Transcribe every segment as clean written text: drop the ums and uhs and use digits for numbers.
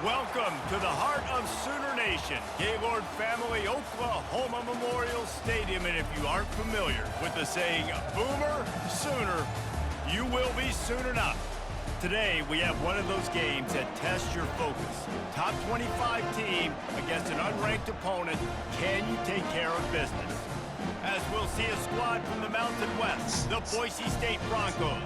Welcome to the heart of Sooner Nation, Gaylord Family Oklahoma Memorial Stadium. And if you aren't familiar with the saying, Boomer Sooner, you will be soon enough. Today, we have one of those games that tests your focus. Top 25 team against an unranked opponent. Can you take care of business? As we'll see a squad from the Mountain West, the Boise State Broncos,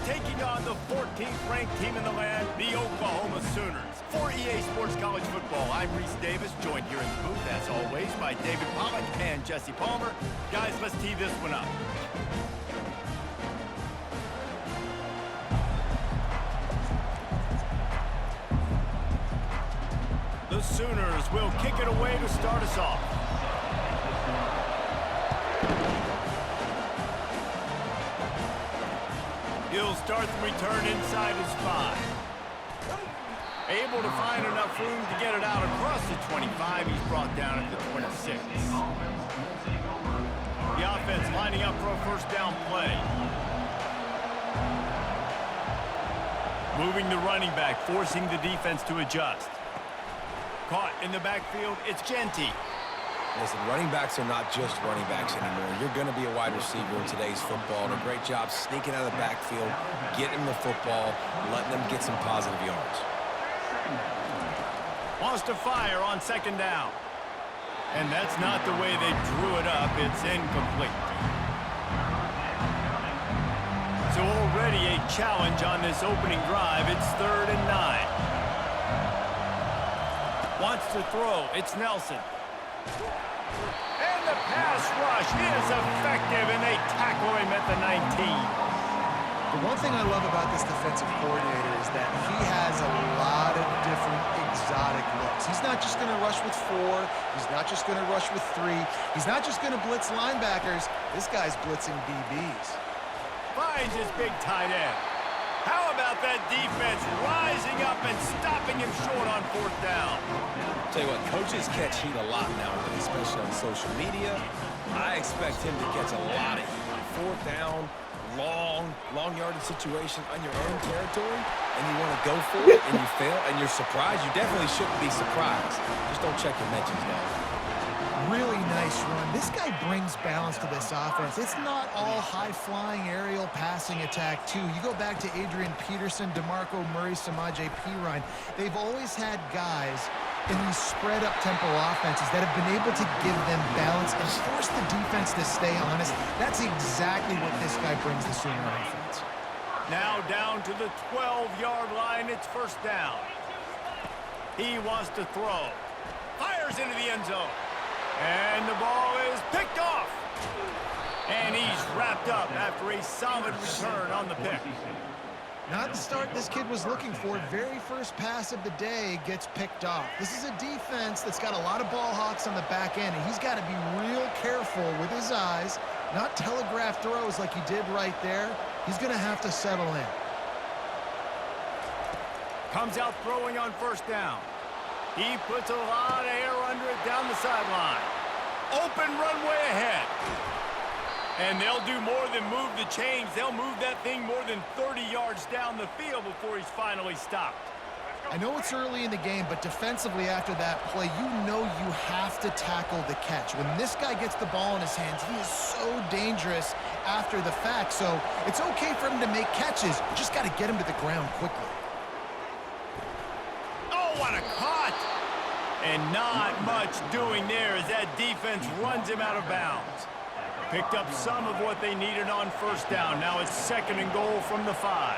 taking on the 14th ranked team in the land, the Oklahoma Sooners. For EA Sports College Football, I'm Reese Davis, joined here in the booth, as always, by David Pollack and Jesse Palmer. Guys, let's tee this one up. The Sooners will kick it away to start us off. He'll start the return inside his 5. Able to find enough room to get it out across the 25. He's brought down at the 26. The offense lining up for a first down play. Moving the running back, forcing the defense to adjust. Caught in the backfield, it's Genty. Listen, running backs are not just running backs anymore. You're going to be a wide receiver in today's football. And a great job sneaking out of the backfield, getting the football, letting them get some positive yards. Wants to fire on second down. And that's not the way they drew it up. It's incomplete. So already a challenge on this opening drive. It's 3rd and 9. Wants to throw. It's Nelson. And the pass rush is effective, and they tackle him at the 19. The one thing I love about this defensive coordinator is that he has a lot of different exotic looks. He's not just going to rush with 4. He's not just going to rush with 3. He's not just going to blitz linebackers. This guy's blitzing DBs. Finds his big tight end. How about that defense rising up and stopping him short on 4th down? Tell you what, coaches catch heat a lot nowadays, especially on social media. I expect him to catch a lot of heat. 4th down, long yardage situation on your own territory, and you want to go for it, and you fail, and you're surprised. You definitely shouldn't be surprised. Just don't check your mentions now. Really nice run. This guy brings balance to this offense. It's not all high-flying aerial passing attack, too. You go back to Adrian Peterson, DeMarco Murray, Samaje Perine. They've always had guys in these spread-up tempo offenses that have been able to give them balance and force the defense to stay honest. That's exactly what this guy brings the Sooner offense. Now down to the 12-yard line. It's 1st down. He wants to throw. Fires into the end zone. And the ball is picked off. And he's wrapped up after a solid return on the pick. Not the start this kid was looking for. Very first pass of the day gets picked off. This is a defense that's got a lot of ball hawks on the back end, and he's got to be real careful with his eyes, not telegraph throws like he did right there. He's going to have to settle in. Comes out throwing on 1st down. He puts a lot of air under it down the sideline. Open runway ahead. And they'll do more than move the chains. They'll move that thing more than 30 yards down the field before he's finally stopped. I know it's early in the game, but defensively after that play, you know you have to tackle the catch. When this guy gets the ball in his hands, he is so dangerous after the fact. So it's okay for him to make catches. You just got to get him to the ground quickly. What a cut! And not much doing there as that defense runs him out of bounds. Picked up some of what they needed on 1st down. Now it's 2nd and goal from the 5.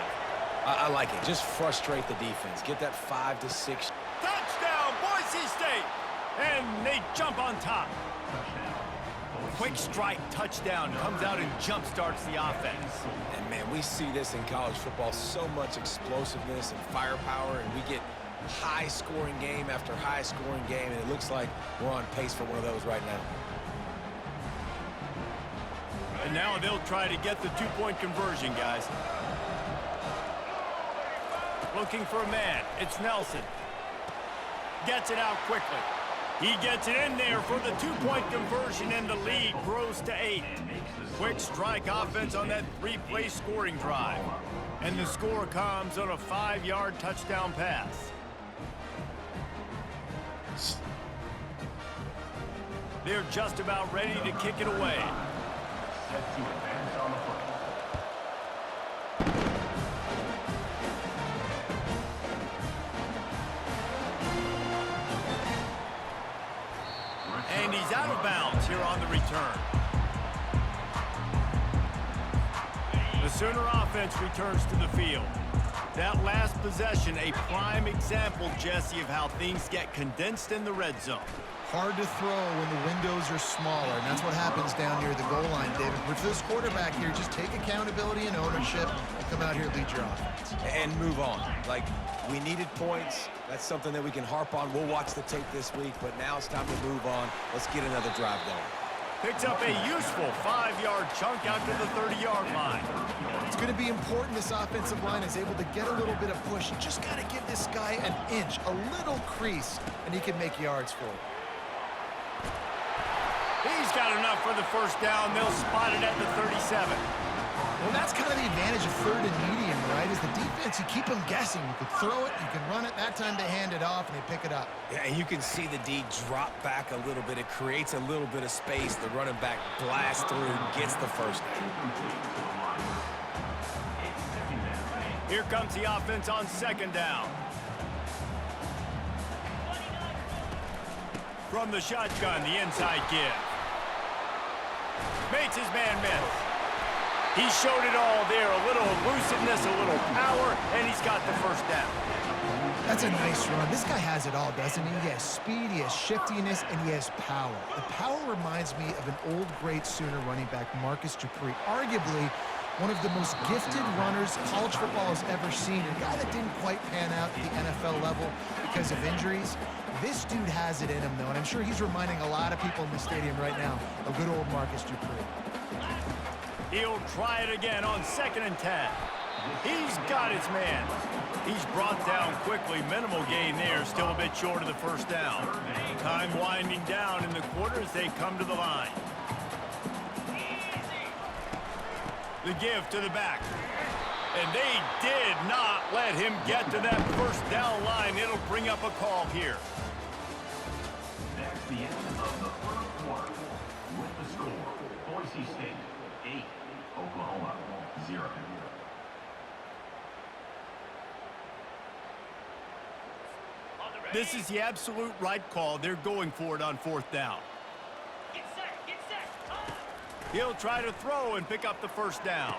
I like it. Just frustrate the defense. Get that 5 to 6. Touchdown, Boise State! And they jump on top. Quick strike touchdown comes out and jump starts the offense. And, man, we see this in college football. So much explosiveness and firepower, and we get high-scoring game after high-scoring game, and it looks like we're on pace for one of those right now. And now they'll try to get the 2-point conversion, guys. Looking for a man. It's Nelson. Gets it out quickly. He gets it in there for the 2-point conversion, and the lead grows to 8. Quick strike offense on that 3-play scoring drive. And the score comes on a 5-yard touchdown pass. They're just about ready to kick it away. Set to advance on the foot. And he's out of bounds here on the return. The Sooner offense returns to the field. That last possession, a prime example, Jesse, of how things get condensed in the red zone. Hard to throw when the windows are smaller, and that's what happens down near the goal line, David. But for this quarterback here, just take accountability and ownership and come out here and lead your offense. And move on. Like, we needed points. That's something that we can harp on. We'll watch the tape this week, but now it's time to move on. Let's get another drive going. Picks up a useful 5-yard chunk out to the 30-yard line. It's going to be important this offensive line is able to get a little bit of push. You just got to give this guy an inch, a little crease, and he can make yards for it. He's got enough for the first down. They'll spot it at the 37. Well, that's kind of the advantage of third and medium, right? Is the defense, you keep them guessing. You can throw it, you can run it. That time they hand it off and they pick it up. Yeah, and you can see the D drop back a little bit. It creates a little bit of space. The running back blasts through, gets the first down. Here comes the offense on second down. From the shotgun, the inside give. Makes his man miss. He showed it all there. A little elusiveness, a little power, and he's got the first down. That's a nice run. This guy has it all, doesn't he? He has speed, he has shiftiness, and he has power. The power reminds me of an old great Sooner running back, Marcus Dupree. Arguably one of the most gifted runners college football has ever seen. A guy that didn't quite pan out at the NFL level because of injuries. This dude has it in him, though, and I'm sure he's reminding a lot of people in the stadium right now of good old Marcus Dupree. He'll try it again on 2nd and 10. He's got his man. He's brought down quickly. Minimal gain there, still a bit short of the first down. Time winding down in the quarter as they come to the line. The give to the back. And they did not let him get to that first down line. It'll bring up a call here. That's the end of the first quarter. With the score, Boise State 8, Oklahoma 0. This is the absolute right call. They're going for it on 4th down. Get set. He'll try to throw and pick up the first down.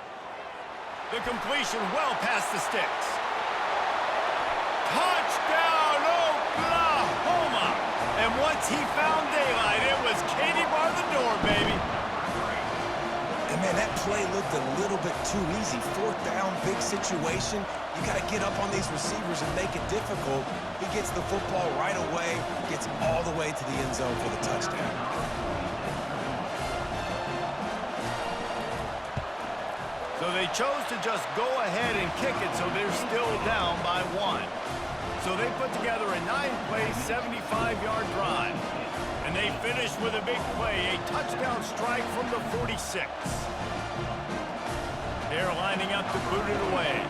The completion well past the sticks. Touchdown, Oklahoma! And once he found daylight, it was Katie bar the door, baby. And, man, that play looked a little bit too easy. 4th down, big situation. You got to get up on these receivers and make it difficult. He gets the football right away, gets all the way to the end zone for the touchdown. So they chose to just go ahead and kick it, so they're still down by 1. So they put together a 9-play, 75-yard drive. And they finished with a big play, a touchdown strike from the 46. They're lining up to boot it away.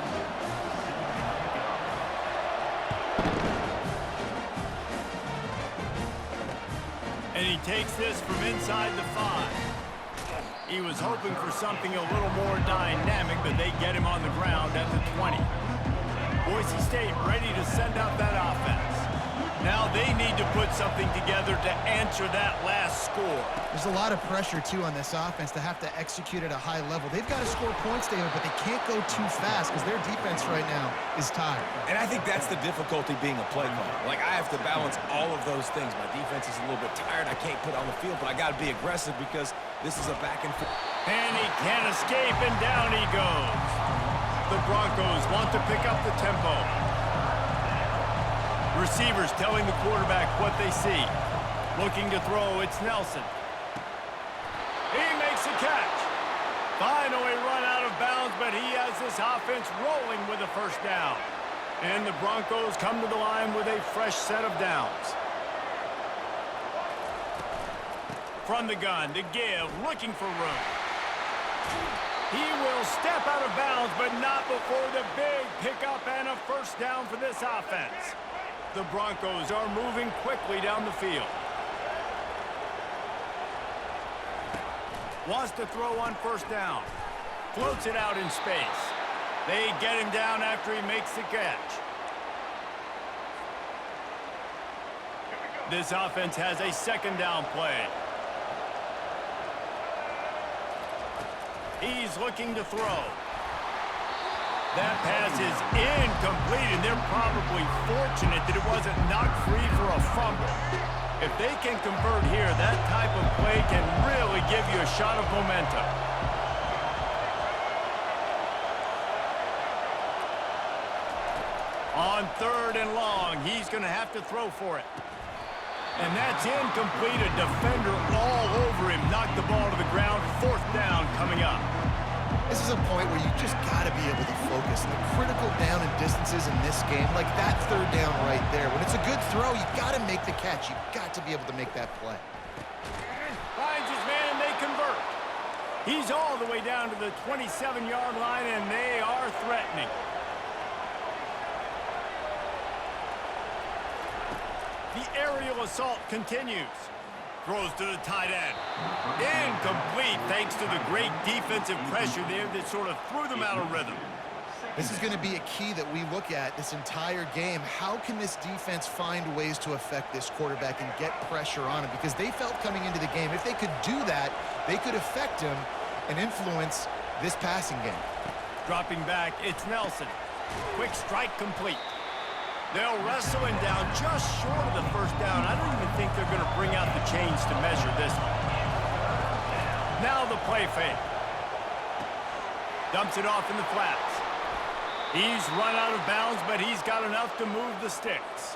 And he takes this from inside the 5. He was hoping for something a little more dynamic, but they get him on the ground at the 20. Boise State ready to send out that offense. Now they need to put something together to answer that last score. There's a lot of pressure, too, on this offense to have to execute at a high level. They've got to score points, David, but they can't go too fast because their defense right now is tired. And I think that's the difficulty being a play caller. Like, I have to balance all of those things. My defense is a little bit tired. I can't put on the field, but I got to be aggressive because this is a back and forth. And he can't escape, and down he goes. The Broncos want to pick up the tempo. Receivers telling the quarterback what they see. Looking to throw, it's Nelson. He makes a catch. Finally run out of bounds, but he has this offense rolling with a first down. And the Broncos come to the line with a fresh set of downs. From the gun, to give, looking for room. He will step out of bounds, but not before the big pickup and a first down for this offense. The Broncos are moving quickly down the field. Wants to throw on first down. Floats it out in space. They get him down after he makes the catch. This offense has a second down play. He's looking to throw. That pass is incomplete, and they're probably fortunate that it wasn't knocked free for a fumble. If they can convert here, that type of play can really give you a shot of momentum. On 3rd and long, he's going to have to throw for it. And that's incomplete. A defender all over him. Knocked the ball to the ground. 4th down coming up. This is a point where you just got to be able to focus. The critical down and distances in this game, like that 3rd down right there. When it's a good throw, you got to make the catch. You got to be able to make that play. Finds his man, and they convert. He's all the way down to the 27-yard line, and they are threatening. The aerial assault continues. Throws to the tight end. Incomplete thanks to the great defensive pressure there that sort of threw them out of rhythm. This is going to be a key that we look at this entire game. How can this defense find ways to affect this quarterback and get pressure on him? Because they felt coming into the game, if they could do that, they could affect him and influence this passing game. Dropping back, it's Nelson. Quick strike complete. They'll wrestle him down just short of the 1st down. I don't even think they're going to bring out the chains to measure this one. Now the play fake. Dumps it off in the flats. He's run out of bounds, but he's got enough to move the sticks.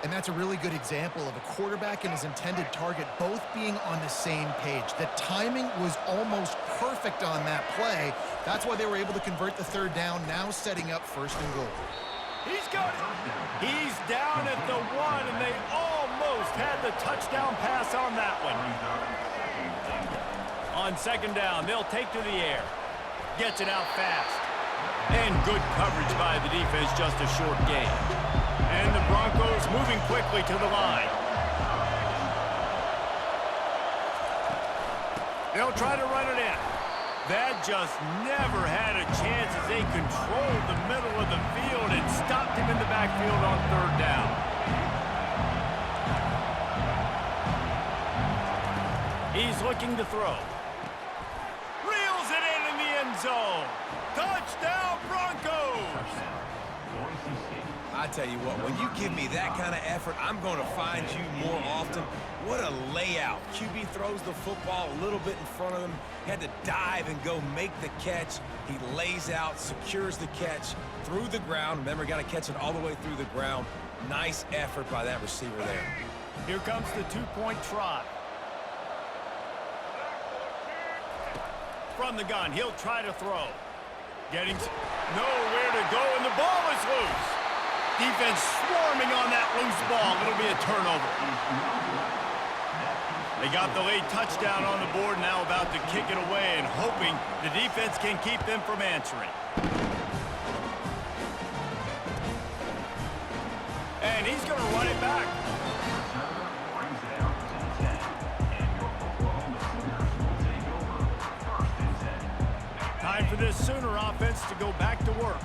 And that's a really good example of a quarterback and his intended target both being on the same page. The timing was almost perfect on that play. That's why they were able to convert the 3rd down, now setting up 1st and goal. He's got it. He's down at the 1, and they almost had the touchdown pass on that one. On 2nd down, they'll take to the air. Gets it out fast. And good coverage by the defense, just a short gain. And the Broncos moving quickly to the line. They'll try to run it in. That just never had a chance as they controlled the middle of the field and stopped him in the backfield on 3rd down. He's looking to throw. Reels it in the end zone. Touchdown, Broncos! I tell you what, when you give me that kind of effort, I'm going to find you more often. What a layout. QB throws the football a little bit in front of him. Had to dive and go make the catch. He lays out, secures the catch through the ground. Remember, got to catch it all the way through the ground. Nice effort by that receiver there. Here comes the 2-point try. From the gun, he'll try to throw. Getting nowhere to go, and the ball is loose. Defense swarming on that loose ball. It'll be a turnover. They got the late touchdown on the board, now about to kick it away and hoping the defense can keep them from answering. And he's going to run it back. Time for this Sooner offense to go back to work.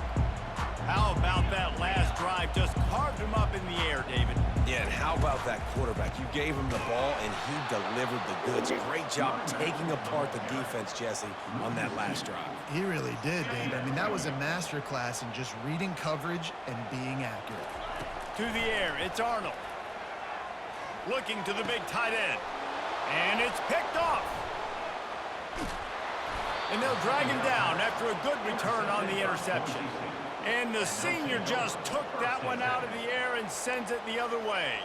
How about that last drive? Just carved him up in the air, David. Yeah, and how about that quarterback? You gave him the ball, and he delivered the goods. Great job taking apart the defense, Jesse, on that last drive. He really did, Dave. I mean, that was a masterclass in just reading coverage and being accurate. To the air, it's Arnold. Looking to the big tight end. And it's picked off. And they'll drag him down after a good return on the interception. And the senior just took that one out of the air and sends it the other way.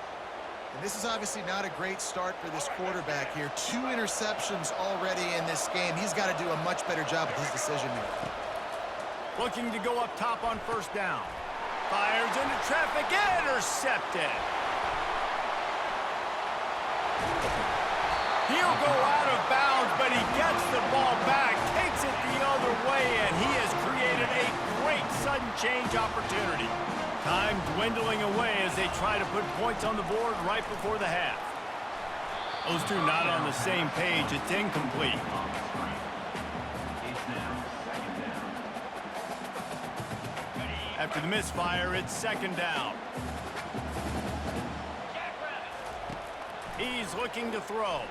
And this is obviously not a great start for this quarterback here. 2 interceptions already in this game. He's got to do a much better job with his decision-making. Looking to go up top on 1st down. Fires into traffic, intercepted. He'll go out of bounds, but he gets the ball back, takes it the other way, and he has created a great sudden change opportunity. Time dwindling away as they try to put points on the board right before the half. Those two not on the same page. It's incomplete. It's now second down. After the misfire, it's second down. He's looking to throw.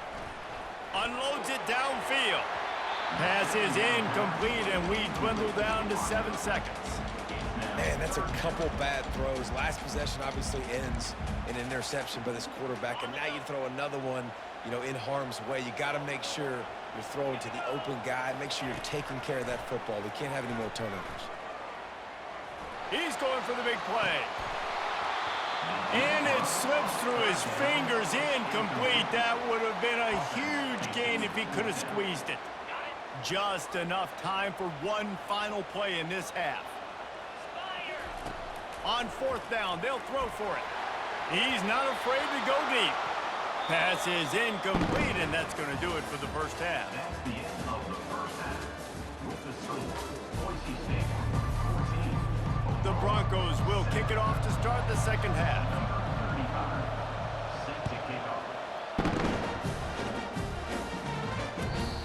Unloads it downfield. Pass is incomplete, and we dwindle down to 7 seconds. Man, that's a couple bad throws. Last possession obviously ends in an interception by this quarterback, and now you throw another one, you know, in harm's way. You got to make sure you're throwing to the open guy. Make sure you're taking care of that football. We can't have any more turnovers. He's going for the big play. And it slips through his fingers, incomplete. That would have been a huge gain if he could have squeezed it. Just enough time for one final play in this half. On 4th down, they'll throw for it. He's not afraid to go deep. Pass is incomplete, and that's going to do it for the first half. That's the end of the first half. With the score, Boise State 14. The Broncos will kick it off to start the second half. 35. Set to kick off.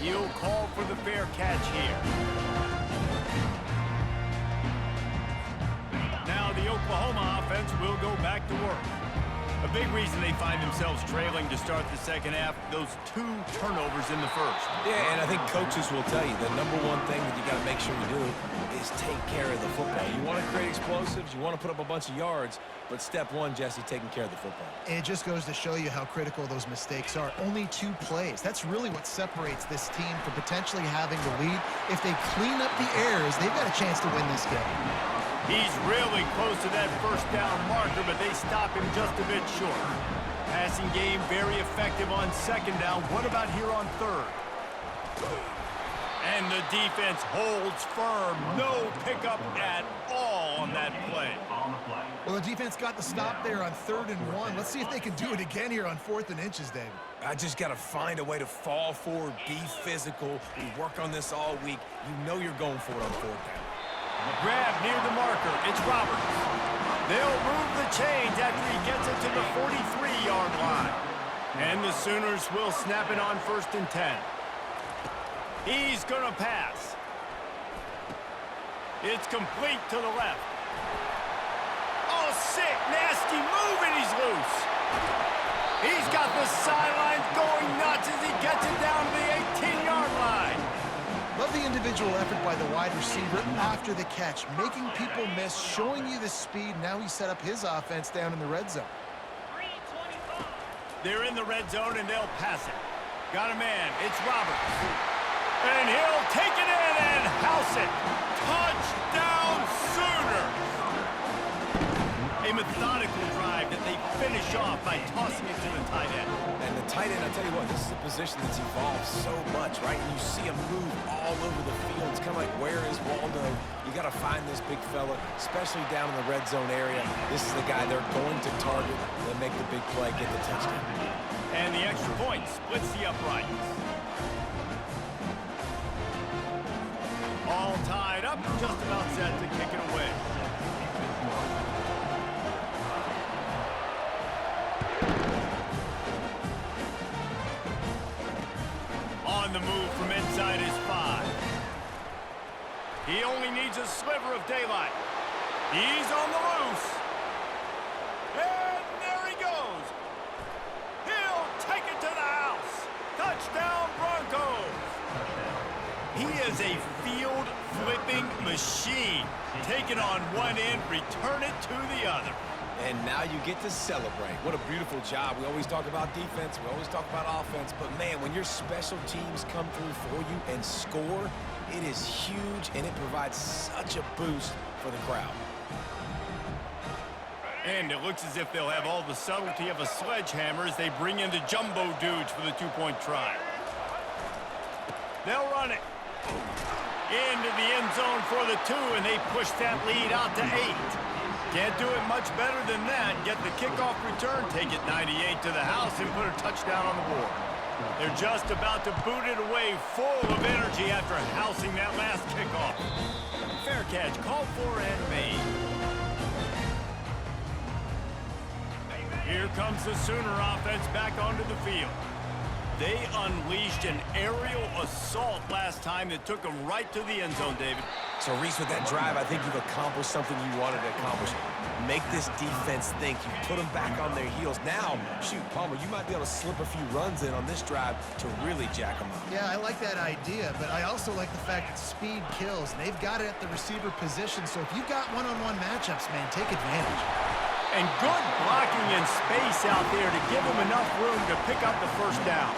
He'll call for the fair catch here. Now the Oklahoma offense will go back to work. A big reason they find themselves trailing to start the second half, those 2 turnovers in the first. Yeah, and I think coaches will tell you the number one thing that you got to make sure you do is take care of the football. You want to create explosives, you want to put up a bunch of yards, but step one, Jesse, taking care of the football. It just goes to show you how critical those mistakes are. Only 2 plays. That's really what separates this team from potentially having the lead. If they clean up the errors, they've got a chance to win this game. He's really close to that first down marker, but they stop him just a bit short. Passing game very effective on second down. What about here on third? And the defense holds firm. No pickup at all on that play. Well, the defense got the stop there on 3rd and 1. Let's see if they can do it again here on 4th and inches, David. I just got to find a way to fall forward, be physical. We work on this all week. You know you're going for it on 4th down. Grab near the marker. It's Roberts. They'll move the chains after he gets it to the 43-yard line. And the Sooners will snap it on 1st and 10. He's going to pass. It's complete to the left. Oh, sick, nasty move, and he's loose. He's got the sidelines going nuts as he gets it down to the 18-yard line. Love the individual effort by the wide receiver after the catch, making people miss, showing you the speed. Now he set up his offense down in the red zone. They're in the red zone, and they'll pass it. Got a man. It's Roberts. And he'll take it in and house it. Touchdown, Sooners! A methodical drive that they finish off by tossing it to the tight end. And the tight end, I tell you what, this is a position that's evolved so much, right? And you see him move all over the field. It's kind of like, where is Waldo? You got to find this big fella, especially down in the red zone area. This is the guy they're going to target and make the big play, get the touchdown. And the extra point splits the uprights. All tied up, just about set to kick it away. On the move from inside his 5. He only needs a sliver of daylight. He's on the loose. And there he goes. He'll take it to the house. Touchdown, Broncos. He is a field-flipping machine. Take it on one end, return it to the other. And now you get to celebrate. What a beautiful job. We always talk about defense. We always talk about offense. But, man, when your special teams come through for you and score, it is huge, and it provides such a boost for the crowd. And it looks as if they'll have all the subtlety of a sledgehammer as they bring in the jumbo dudes for the 2-point try. They'll run it into the end zone for the 2, and they push that lead out to 8. Can't do it much better than that. Get the kickoff return, take it 98 to the house, and put a touchdown on the board. They're just about to boot it away, full of energy after housing that last kickoff. Fair catch, called for and made. Here comes the Sooner offense back onto the field. They unleashed an aerial assault last time that took them right to the end zone, David. So, Reese, with that drive, I think you've accomplished something you wanted to accomplish. Make this defense think. You put them back on their heels. Now, shoot, Palmer, you might be able to slip a few runs in on this drive to really jack them up. Yeah, I like that idea, but I also like the fact that speed kills. And they've got it at the receiver position, so if you've got one-on-one matchups, man, take advantage. And good blocking in space out there to give him enough room to pick up the first down.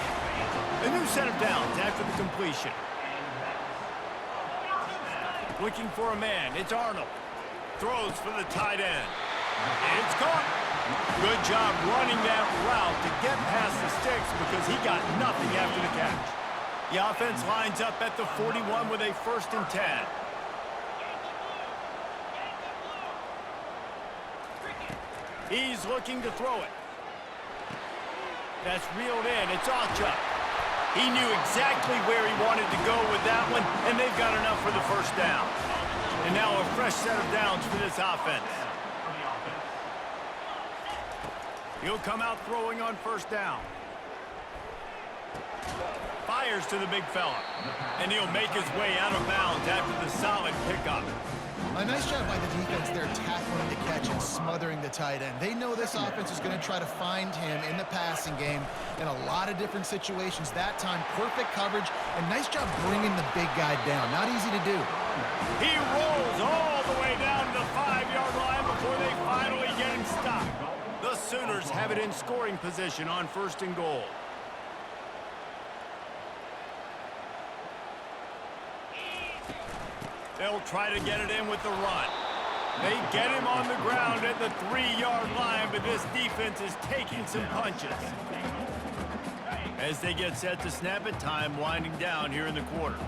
A new set of downs after the completion. Looking for a man. It's Arnold. Throws for the tight end. It's caught. Good job running that route to get past the sticks because he got nothing after the catch. The offense lines up at the 41 with a 1st and 10. He's looking to throw it. That's reeled in. It's Ocha. He knew exactly where he wanted to go with that one, and they've got enough for the first down. And now a fresh set of downs for this offense. He'll come out throwing on 1st down. Fires to the big fella. And he'll make his way out of bounds after the solid pickup. A nice job by the defense there tackling the catch and smothering the tight end. They know this offense is going to try to find him in the passing game in a lot of different situations. That time, perfect coverage, and nice job bringing the big guy down. Not easy to do. He rolls all the way down to the 5-yard line before they finally get him stopped. The Sooners have it in scoring position on 1st and goal. They'll try to get it in with the run. They get him on the ground at the 3-yard line, but this defense is taking some punches. As they get set to snap it, time winding down here in the quarter.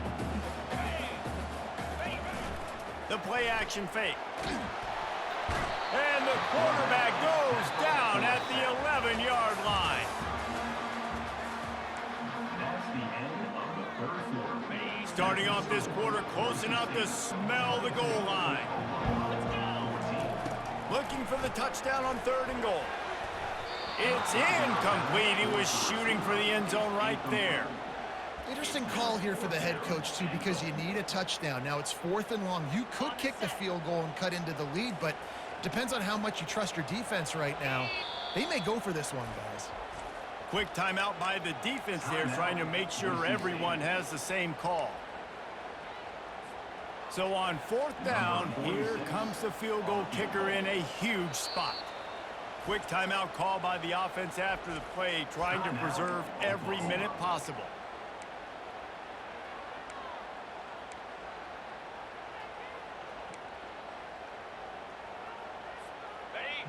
The play action fake. And the quarterback goes down at the 11-yard line. Starting off this quarter close enough to smell the goal line. Looking for the touchdown on 3rd and goal. It's incomplete. He was shooting for the end zone right there. Interesting call here for the head coach, too, because you need a touchdown. Now it's 4th and long. You could kick the field goal and cut into the lead, but depends on how much you trust your defense right now. They may go for this one, guys. Quick timeout by the defense there, trying to make sure everyone has the same call. So on 4th down, here comes the field goal kicker in a huge spot. Quick timeout call by the offense after the play, trying to preserve every minute possible.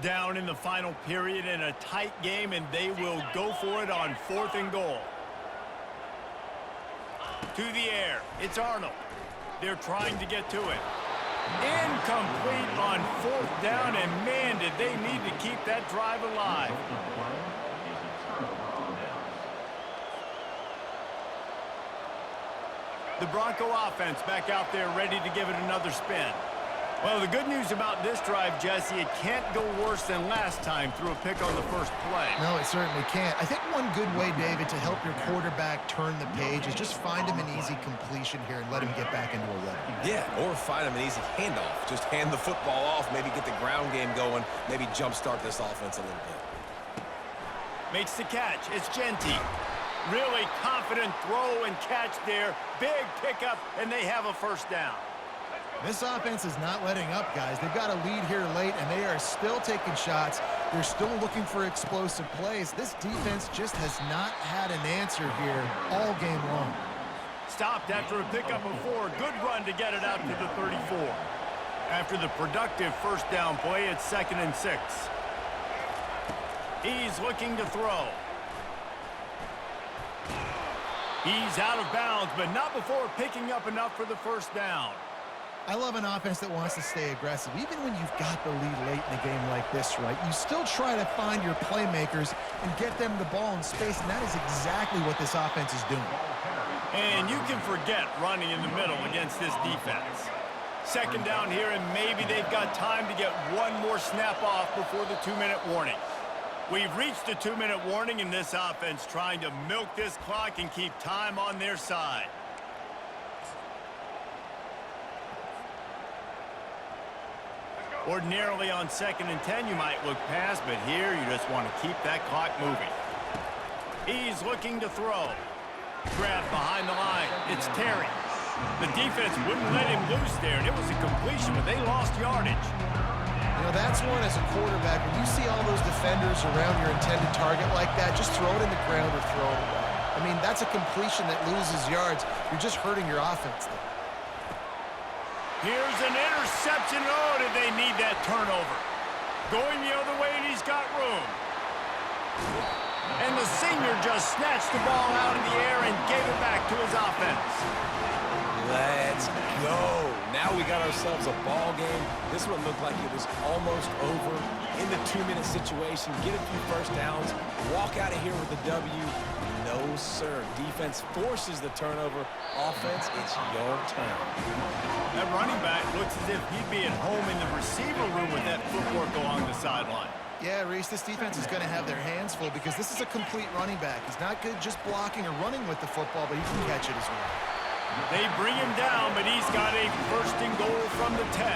Down in the final period in a tight game, and they will go for it on 4th and goal. To the air, it's Arnold. They're trying to get to it. Incomplete on 4th down, and man, did they need to keep that drive alive. The Bronco offense back out there ready to give it another spin. Well, the good news about this drive, Jesse, it can't go worse than last time through a pick on the first play. No, it certainly can't. I think one good way, David, to help your quarterback turn the page is just find him an easy completion here and let him get back into a rhythm. Yeah, or find him an easy handoff. Just hand the football off, maybe get the ground game going, maybe jumpstart this offense a little bit. Makes the catch. It's Genty. Really confident throw and catch there. Big pickup, and they have a first down. This offense is not letting up, guys. They've got a lead here late, and they are still taking shots. They're still looking for explosive plays. This defense just has not had an answer here all game long. Stopped after a pickup of 4. Good run to get it out to the 34. After the productive first down play, it's 2nd and 6. He's looking to throw. He's out of bounds, but not before picking up enough for the first down. I love an offense that wants to stay aggressive. Even when you've got the lead late in a game like this, right, you still try to find your playmakers and get them the ball in space, and that is exactly what this offense is doing. And you can forget running in the middle against this defense. 2nd down here, and maybe they've got time to get one more snap off before the 2-minute warning. We've reached the 2-minute warning in this offense, trying to milk this clock and keep time on their side. Ordinarily on 2nd and 10, you might look past, but here you just want to keep that clock moving. He's looking to throw. Grabbed behind the line. It's Terry. The defense wouldn't let him loose there, and it was a completion, but they lost yardage. You know, that's one as a quarterback. When you see all those defenders around your intended target like that, just throw it in the ground or throw it away. I mean, that's a completion that loses yards. You're just hurting your offense there. Here's an interception. Oh, did they need that turnover? Going the other way, and he's got room. And the senior just snatched the ball out of the air and gave it back to his offense. Let's go. Now we got ourselves a ball game. This one looked like it was almost over. In the 2-minute situation, get a few first downs, walk out of here with a W. No, sir. Defense forces the turnover. Offense, it's your turn. That running back looks as if he'd be at home in the receiver room with that footwork along the sideline. Yeah, Reese, this defense is going to have their hands full because this is a complete running back. He's not good just blocking or running with the football, but he can catch it as well. They bring him down, but he's got a 1st and goal from the 10.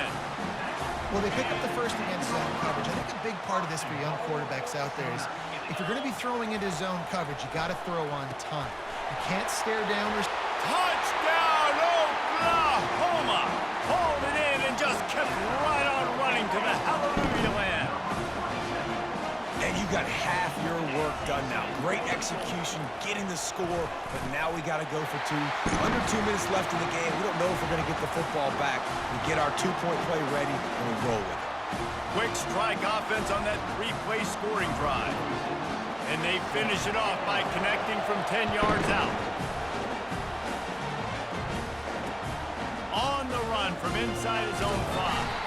Well, they pick up the first against zone coverage. I think a big part of this for young quarterbacks out there is if you're going to be throwing into zone coverage, you got to throw on time. You can't stare down. Touchdown, Oklahoma! Hauled it in and just kept right on running to the hallelujah land. And you got half your work done now. Great execution, getting the score, but now we got to go for 2. Under 2 minutes left in the game. We don't know if we're going to get the football back. We get our 2-point play ready, and we roll with it. Quick strike offense on that 3-play scoring drive. And they finish it off by connecting from 10 yards out. On the run from inside his own 5.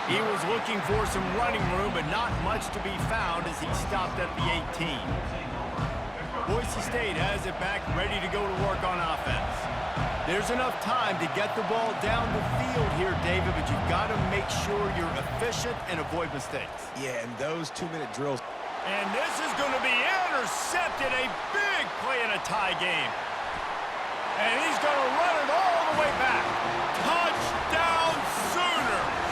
He was looking for some running room, but not much to be found as he stopped at the 18. Boise State has it back, ready to go to work on offense. There's enough time to get the ball down the field here, David, but you've got to make sure you're efficient and avoid mistakes. Yeah, and those 2-minute drills. And this is going to be intercepted, a big play in a tie game. And he's going to run it all the way back. Touchdown, Sooners!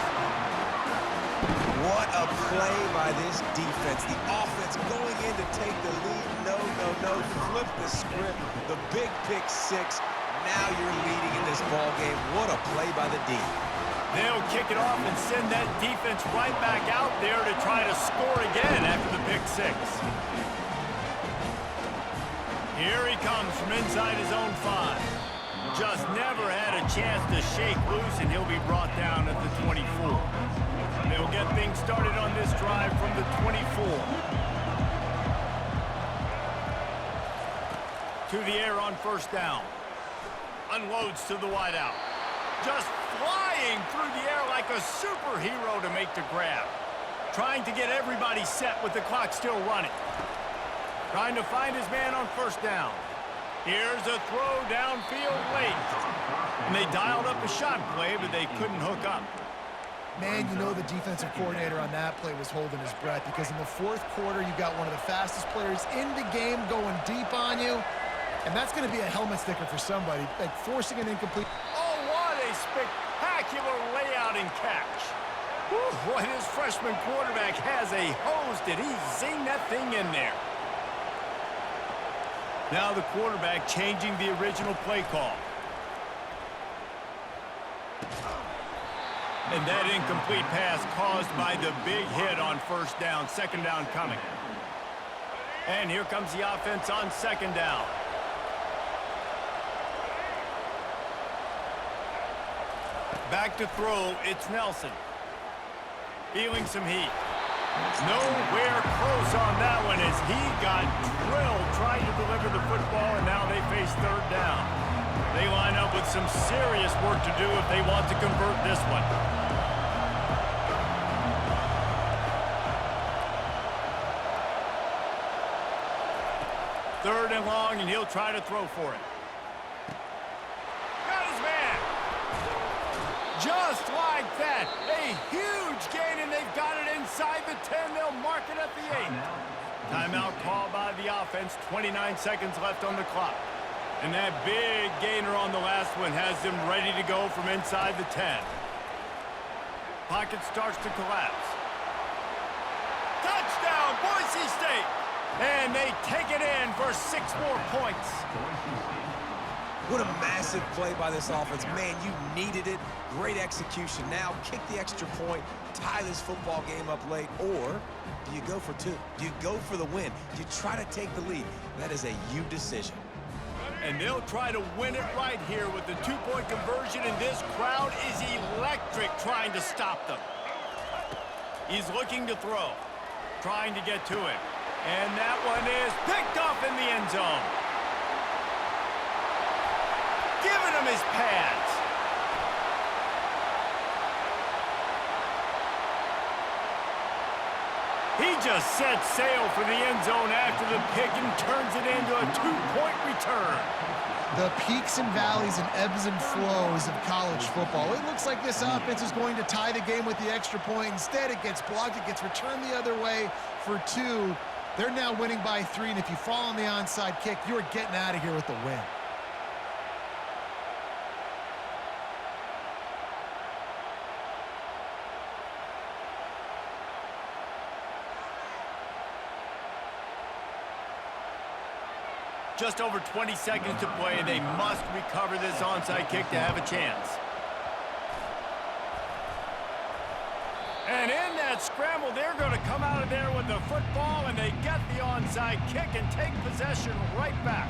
What a play by this defense. The offense going in to take the lead. No. Flip the script. The big pick 6. Now you're leading in this ball game. What a play by the D. They'll kick it off and send that defense right back out there to try to score again after the pick 6. Here he comes from inside his own 5. Just never had a chance to shake loose, and he'll be brought down at the 24. They'll get things started on this drive from the 24. To the air on 1st down. Unloads to the wideout. Just flying through the air like a superhero to make the grab. Trying to get everybody set with the clock still running. Trying to find his man on 1st down. Here's a throw downfield late. And they dialed up a shot play, but they couldn't hook up. Man, you know the defensive coordinator on that play was holding his breath because in the 4th quarter, you got one of the fastest players in the game going deep on you. And that's going to be a helmet sticker for somebody, like forcing an incomplete. Oh, what a spectacular layout and catch. Whew, boy, this freshman quarterback has a hose. Did he zing that thing in there? Now the quarterback changing the original play call. And that incomplete pass caused by the big hit on 1st down, 2nd down coming. And here comes the offense on 2nd down. Back to throw, it's Nelson. Feeling some heat. Nowhere close on that one as he got drilled trying to deliver the football, and now they face 3rd down. They line up with some serious work to do if they want to convert this one. Third and long, and he'll try to throw for it. Got his man. Just like that. A huge gain, and they've got it inside the 10. They'll mark it at the 8. Timeout called by the offense, 29 seconds left on the clock. And that big gainer on the last one has them ready to go from inside the 10. Pocket starts to collapse. Touchdown, Boise State! And they take it in for 6 more points. What a massive play by this offense. Man, you needed it. Great execution. Now kick the extra point, tie this football game up late, or do you go for 2? Do you go for the win? Do you try to take the lead? That is a you decision. And they'll try to win it right here with the 2-point conversion, and this crowd is electric trying to stop them. He's looking to throw, trying to get to it. And that one is picked off in the end zone. Giving him his pads. He just sets sail for the end zone after the pick and turns it into a 2-point return. The peaks and valleys and ebbs and flows of college football. It looks like this offense is going to tie the game with the extra point. Instead, it gets blocked. It gets returned the other way for 2. They're now winning by 3, and if you fall on the onside kick, you're getting out of here with the win. Just over 20 seconds to play. They must recover this onside kick to have a chance. And in that scramble, they're going to come out of there with the football, and they get the onside kick and take possession right back.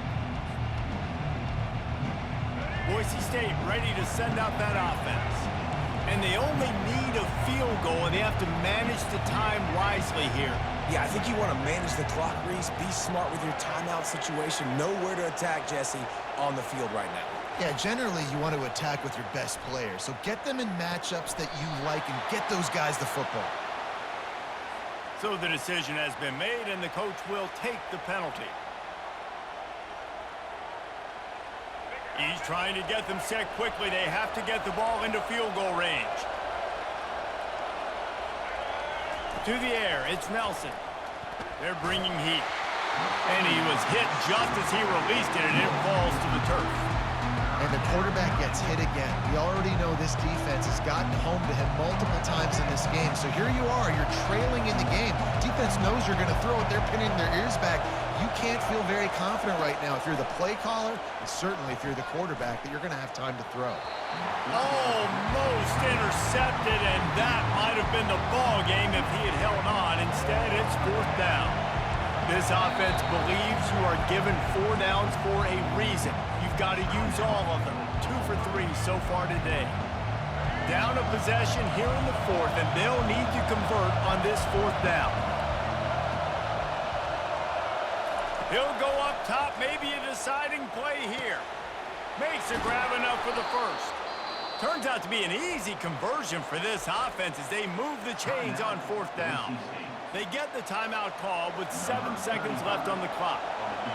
Boise State ready to send out that offense. And they only need a field goal, and they have to manage the time wisely here. Yeah, I think you want to manage the clock, Reese. Be smart with your timeout situation. Know where to attack, Jesse, on the field right now. Yeah, generally you want to attack with your best players. So get them in matchups that you like and get those guys the football. So the decision has been made, and the coach will take the penalty. He's trying to get them set quickly. They have to get the ball into field goal range. To the air, it's Nelson. They're bringing heat. And he was hit just as he released it, and it falls to the turf. And the quarterback gets hit again. We already know this defense has gotten home to him multiple times in this game. So here you are, you're trailing in the game. Defense knows you're going to throw it. They're pinning their ears back. You can't feel very confident right now if you're the play caller, and certainly if you're the quarterback, that you're going to have time to throw. Almost intercepted, and that might have been the ball game if he had held on. Instead, it's 4th down. This offense believes you are given 4 downs for a reason. You've got to use all of them. 2 for 3 so far today. Down a possession here in the 4th, and they'll need to convert on this 4th down. He'll go up top, maybe a deciding play here. Makes a grab enough for the first. Turns out to be an easy conversion for this offense as they move the chains on 4th down. They get the timeout call with 7 seconds left on the clock.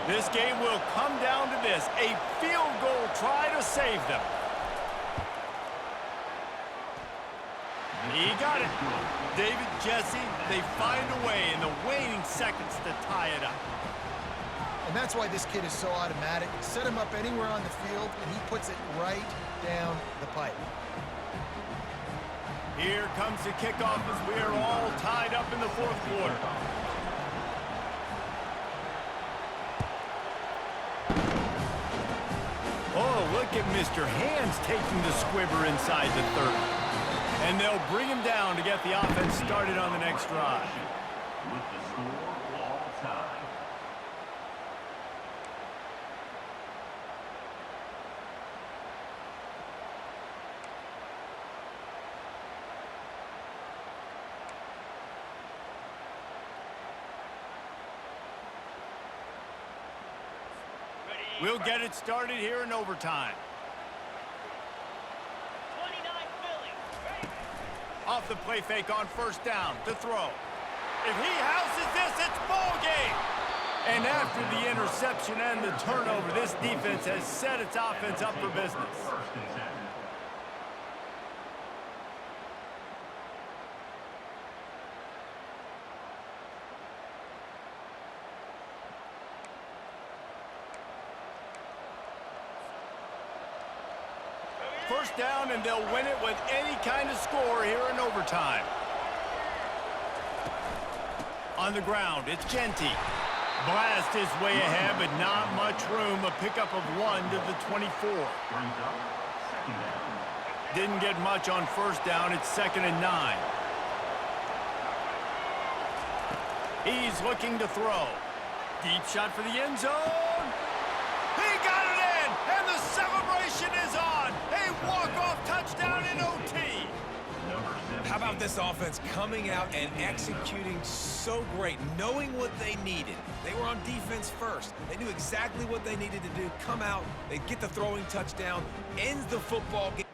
This game will come down to this, a field goal try to save them. He got it. David, Jesse, they find a way in the waning seconds to tie it up. And that's why this kid is so automatic. Set him up anywhere on the field, and he puts it right down the pipe. Here comes the kickoff as we are all tied up in the 4th quarter. Oh, look at Mr. Hands taking the squibber inside the 30. And they'll bring him down to get the offense started on the next drive. With the score all time. We'll get it started here in overtime. 29 Philly. Off the play fake on 1st down to throw. If he houses this, it's ball game. And after the interception and the turnover, this defense has set its offense up for business. 1st and 10. first down, and they'll win it with any kind of score here in overtime. On the ground, it's Genty. Blast his way ahead, but not much room. A pickup of 1 to the 24. Brings up second down. Didn't get much on first down. It's 2nd and 9. He's looking to throw. Deep shot for the end zone. He got it in, and the celebration is on. A walk-off touchdown in OT. How about this offense coming out and executing so great, knowing what they needed? They were on defense first. They knew exactly what they needed to do. Come out, they get the throwing touchdown, ends the football game.